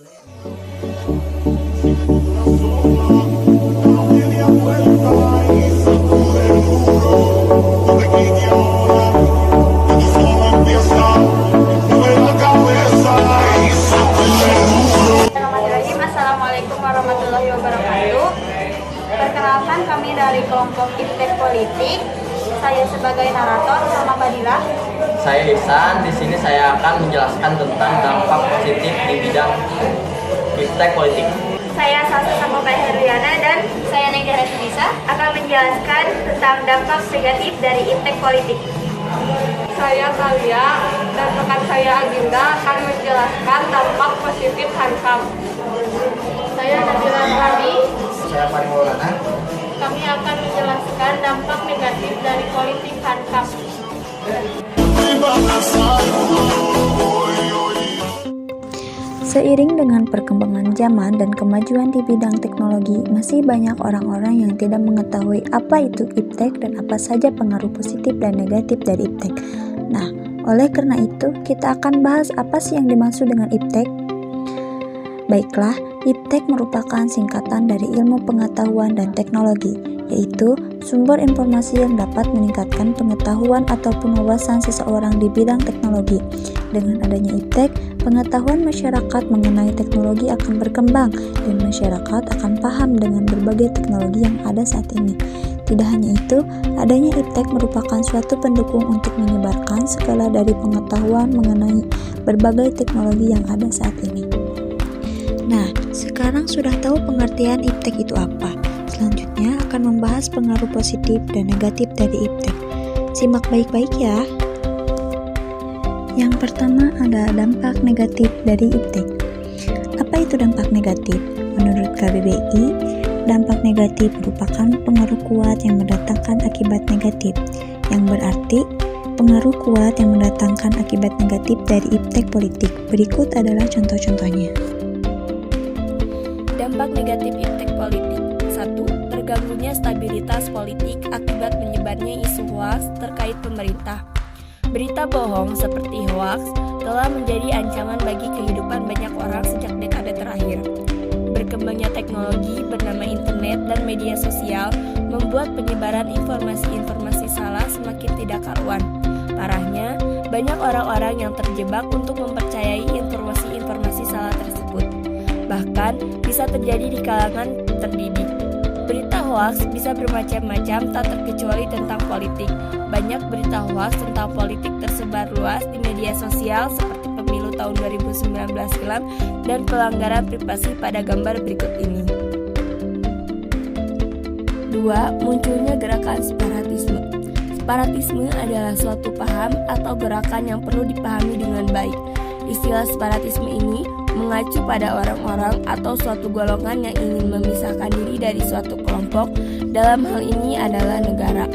Assalamualaikum warahmatullahi wabarakatuh. Perkenalkan, kami dari kelompok Iptek Politik. Saya sebagai narator, sama Fadilah. Saya Ihsan. Di sini saya akan menjelaskan tentang dampak positif di bidang Iptek Politik. Saya Salsa Samoba Herliana dan saya Negara Bisa akan menjelaskan tentang dampak negatif dari Iptek Politik. Saya Kalia dan rekan saya Aginda akan menjelaskan dampak positif Hankam. Saya Nabila Rabi. Saya Fari Maulana. Kami akan menjelaskan dampak negatif dari politik Hankam. Seiring dengan perkembangan zaman dan kemajuan di bidang teknologi, masih banyak orang-orang yang tidak mengetahui apa itu Iptek dan apa saja pengaruh positif dan negatif dari Iptek. Nah, oleh karena itu, kita akan bahas apa sih yang dimaksud dengan Iptek. Baiklah, Iptek merupakan singkatan dari ilmu pengetahuan dan teknologi, yaitu sumber informasi yang dapat meningkatkan pengetahuan ataupun wawasan seseorang di bidang teknologi. Dengan adanya Iptek, pengetahuan masyarakat mengenai teknologi akan berkembang dan masyarakat akan paham dengan berbagai teknologi yang ada saat ini. Tidak hanya itu, adanya Iptek merupakan suatu pendukung untuk menyebarkan segala dari pengetahuan mengenai berbagai teknologi yang ada saat ini. Nah, sekarang sudah tahu pengertian Iptek itu apa. Selanjutnya akan membahas pengaruh positif dan negatif dari Iptek. Simak baik-baik ya. Yang pertama ada dampak negatif dari Iptek. Apa itu dampak negatif? Menurut KBBI, dampak negatif merupakan pengaruh kuat yang mendatangkan akibat negatif. Yang berarti, pengaruh kuat yang mendatangkan akibat negatif dari Iptek Politik. Berikut adalah contoh-contohnya. Dampak negatif Iptek Politik. 1. Terganggunya stabilitas politik akibat menyebarnya isu hoaks terkait pemerintah. Berita bohong seperti hoaks telah menjadi ancaman bagi kehidupan banyak orang sejak dekade terakhir. Berkembangnya teknologi bernama internet dan media sosial membuat penyebaran informasi-informasi salah semakin tidak karuan. Parahnya, banyak orang-orang yang terjebak untuk mempercayai informasi-informasi salah tersebut. Bahkan bisa terjadi di kalangan terdidik. Berita hoaks bisa bermacam-macam, tak terkecuali tentang politik. Banyak berita hoaks tentang politik tersebar luas di media sosial seperti pemilu tahun 2019 silam dan pelanggaran privasi pada gambar berikut ini. 2. Munculnya gerakan separatisme. Separatisme adalah suatu paham atau gerakan yang perlu dipahami dengan baik. Istilah separatisme ini mengacu pada orang-orang atau suatu golongan yang ingin memisahkan diri dari suatu kelompok, dalam hal ini adalah negara.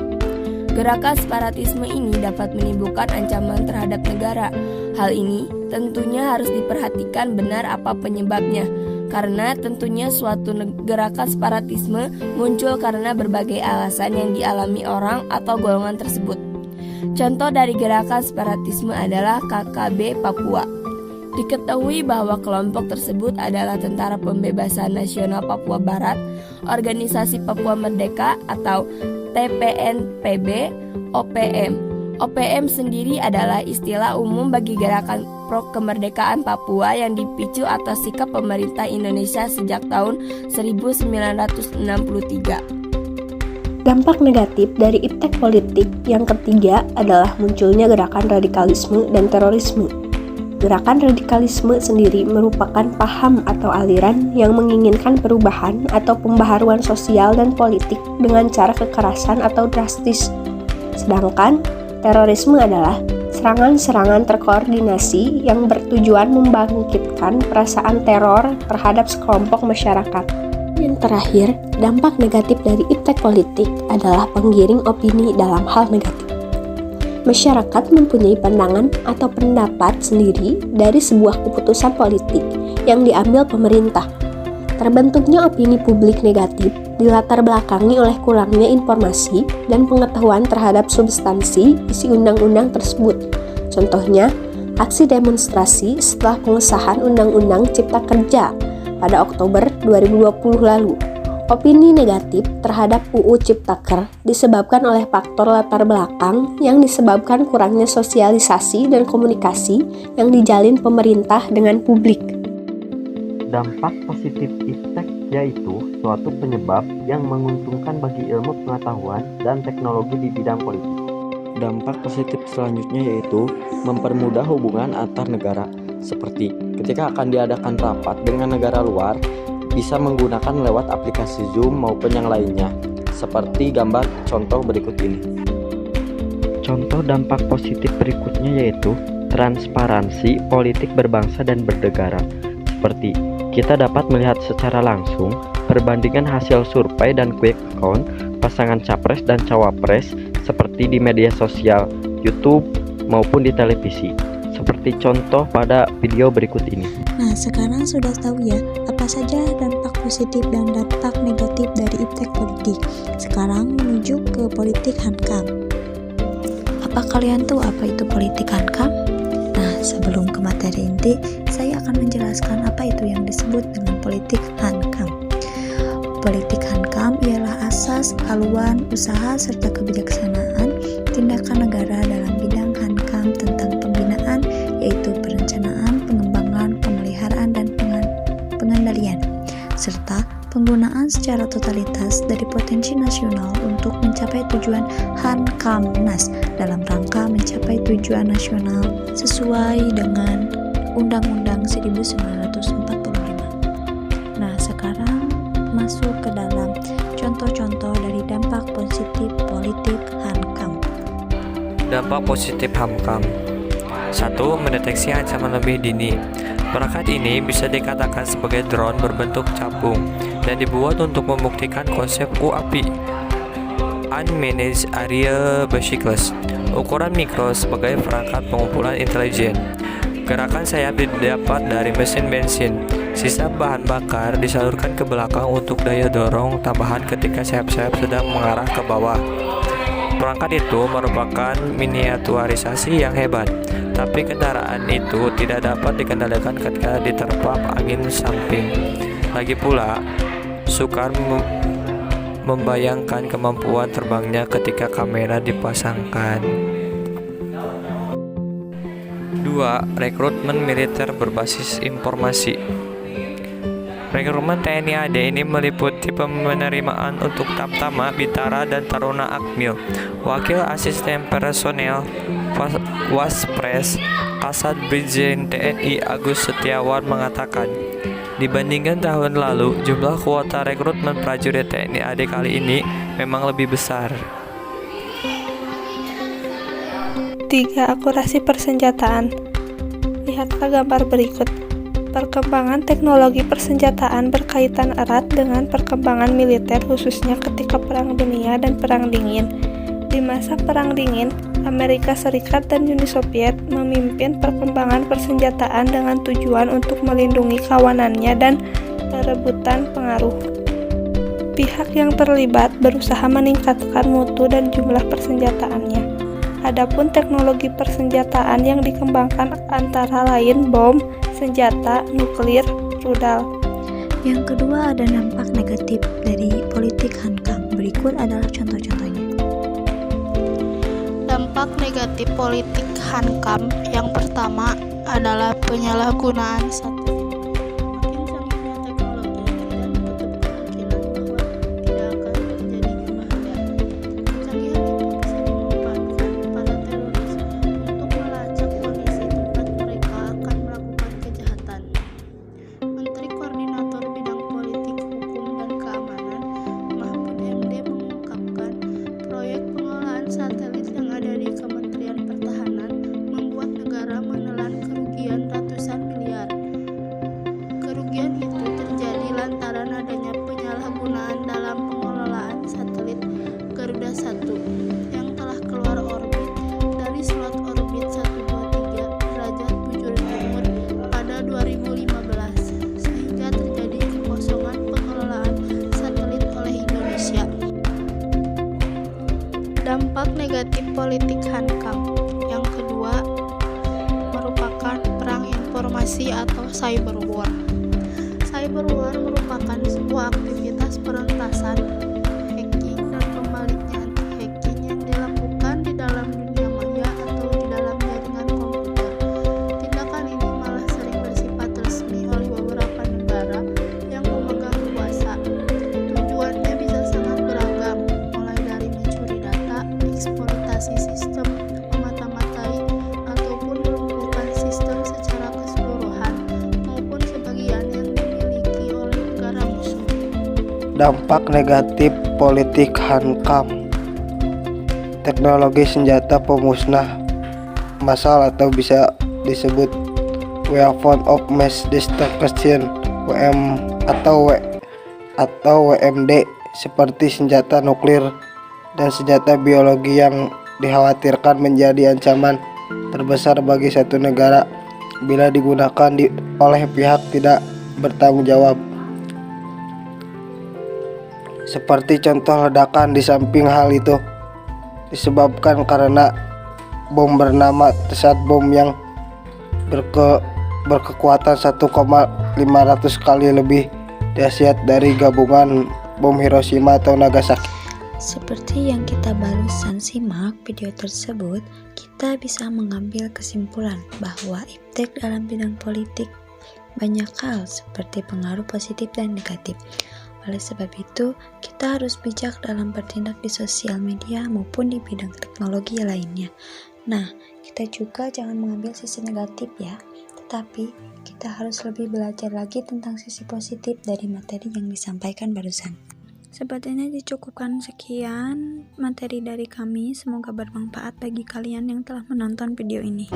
Gerakan separatisme ini dapat menimbulkan ancaman terhadap negara. Hal ini tentunya harus diperhatikan benar apa penyebabnya, karena tentunya suatu gerakan separatisme muncul karena berbagai alasan yang dialami orang atau golongan tersebut. Contoh dari gerakan separatisme adalah KKB Papua. Diketahui bahwa kelompok tersebut adalah Tentara Pembebasan Nasional Papua Barat, Organisasi Papua Merdeka atau TPNPB, OPM. OPM sendiri adalah istilah umum bagi gerakan pro kemerdekaan Papua yang dipicu atas sikap pemerintah Indonesia sejak tahun 1963. Dampak negatif dari Iptek Politik yang ketiga adalah munculnya gerakan radikalisme dan terorisme. Gerakan radikalisme sendiri merupakan paham atau aliran yang menginginkan perubahan atau pembaharuan sosial dan politik dengan cara kekerasan atau drastis. Sedangkan terorisme adalah serangan-serangan terkoordinasi yang bertujuan membangkitkan perasaan teror terhadap sekelompok masyarakat. Yang terakhir, dampak negatif dari Iptek Politik adalah penggiring opini dalam hal negatif. Masyarakat mempunyai pandangan atau pendapat sendiri dari sebuah keputusan politik yang diambil pemerintah. Terbentuknya opini publik negatif dilatar belakangi oleh kurangnya informasi dan pengetahuan terhadap substansi isi undang-undang tersebut. Contohnya, aksi demonstrasi setelah pengesahan Undang-Undang Cipta Kerja pada Oktober 2020 lalu. Opini negatif terhadap UU Ciptaker disebabkan oleh faktor latar belakang yang disebabkan kurangnya sosialisasi dan komunikasi yang dijalin pemerintah dengan publik. Dampak positif iptek yaitu suatu penyebab yang menguntungkan bagi ilmu pengetahuan dan teknologi di bidang politik. Dampak positif selanjutnya yaitu mempermudah hubungan antar negara, seperti ketika akan diadakan rapat dengan negara luar, bisa menggunakan lewat aplikasi Zoom maupun yang lainnya, seperti gambar contoh berikut ini. Contoh dampak positif berikutnya yaitu transparansi politik berbangsa dan bernegara, seperti kita dapat melihat secara langsung perbandingan hasil survei dan quick count pasangan capres dan cawapres seperti di media sosial, YouTube, maupun di televisi, seperti contoh pada video berikut ini. Nah, sekarang sudah tahu ya, apa saja dampak positif dan dampak negatif dari iptek politik. Sekarang menuju ke politik hankam. Apa kalian tahu apa itu politik hankam? Nah, sebelum ke materi inti, saya akan menjelaskan apa itu yang disebut dengan politik hankam. Politik hankam ialah asas, haluan, usaha, serta kebijaksanaan tindakan negara dalam bidang hankam tentang pembinaan, yaitu perencanaan, pengembangan, pemeliharaan, dan pengendalian, serta penggunaan secara totalitas dari potensi nasional untuk mencapai tujuan Hankamnas dalam rangka mencapai tujuan nasional sesuai dengan Undang-Undang 1945. Nah, sekarang masuk ke dalam contoh-contoh dari dampak positif politik hankam. Dampak positif hankam. 1. Mendeteksi ancaman lebih dini. Perangkat ini bisa dikatakan sebagai drone berbentuk capung dan dibuat untuk membuktikan konsep UAP, Unmanaged Aerial Vehicles, ukuran mikro sebagai perangkat pengumpulan intelijen. Gerakan sayap didapat dari mesin bensin. Sisa bahan bakar disalurkan ke belakang untuk daya dorong tambahan ketika sayap-sayap sedang mengarah ke bawah. Perangkat itu merupakan miniaturisasi yang hebat, tapi kendaraan itu tidak dapat dikendalikan ketika diterpa angin samping. Lagi pula, sukar membayangkan kemampuan terbangnya ketika kamera dipasangkan. 2. Rekrutmen militer berbasis informasi. Rekrutmen TNI AD ini meliputi penerimaan untuk Tamtama, Bintara, dan Taruna Akmil. Wakil Asisten Personel Waspres Kasat Brigjen TNI Agus Setiawan mengatakan, dibandingkan tahun lalu, jumlah kuota rekrutmen prajurit TNI AD kali ini memang lebih besar. 3. Akurasi persenjataan. Lihatlah gambar berikut. Perkembangan teknologi persenjataan berkaitan erat dengan perkembangan militer, khususnya ketika Perang Dunia dan Perang Dingin. Di masa Perang Dingin, Amerika Serikat dan Uni Soviet memimpin perkembangan persenjataan dengan tujuan untuk melindungi kawanannya dan perebutan pengaruh. Pihak yang terlibat berusaha meningkatkan mutu dan jumlah persenjataannya. Adapun teknologi persenjataan yang dikembangkan antara lain bom, senjata, nuklir, rudal. Yang kedua ada dampak negatif dari politik hankam. Berikut adalah contoh-contohnya. Dampak negatif politik hankam yang pertama adalah penyalahgunaan satelit. Dampak negatif politik hankam yang kedua merupakan informasi atau cyber war. Cyber war merupakan sebuah aktivitas peretasan, hacking, dan pembaliknya anti-hacking yang dilakukan di dalam dunia maya atau di dalam jaringan komputer. Tindakan ini malah sering bersifat resmi oleh beberapa negara yang memegang kuasa. Tujuannya bisa sangat beragam, mulai dari mencuri data, eksploitasi sistem, memata-matai, ataupun melumpuhkan sistem secara keseluruhan maupun sebagian yang dimiliki oleh negara musuh. Dampak negatif politik hankam. Teknologi senjata pemusnah massal atau bisa disebut Weapon of Mass Destruction atau WMD seperti senjata nuklir dan senjata biologi yang dikhawatirkan menjadi ancaman terbesar bagi satu negara bila digunakan oleh pihak tidak bertanggung jawab. Seperti contoh ledakan di samping hal itu disebabkan karena bom bernama Tsat bom yang berkekuatan 1,500 kali lebih dahsyat dari gabungan bom Hiroshima atau Nagasaki. Seperti yang kita barusan simak video tersebut, kita bisa mengambil kesimpulan bahwa iptek dalam bidang politik banyak hal seperti pengaruh positif dan negatif. Oleh sebab itu, kita harus bijak dalam bertindak di sosial media maupun di bidang teknologi lainnya. Nah, kita juga jangan mengambil sisi negatif ya, tetapi kita harus lebih belajar lagi tentang sisi positif dari materi yang disampaikan barusan. Sepertinya dicukupkan sekian materi dari kami, semoga bermanfaat bagi kalian yang telah menonton video ini.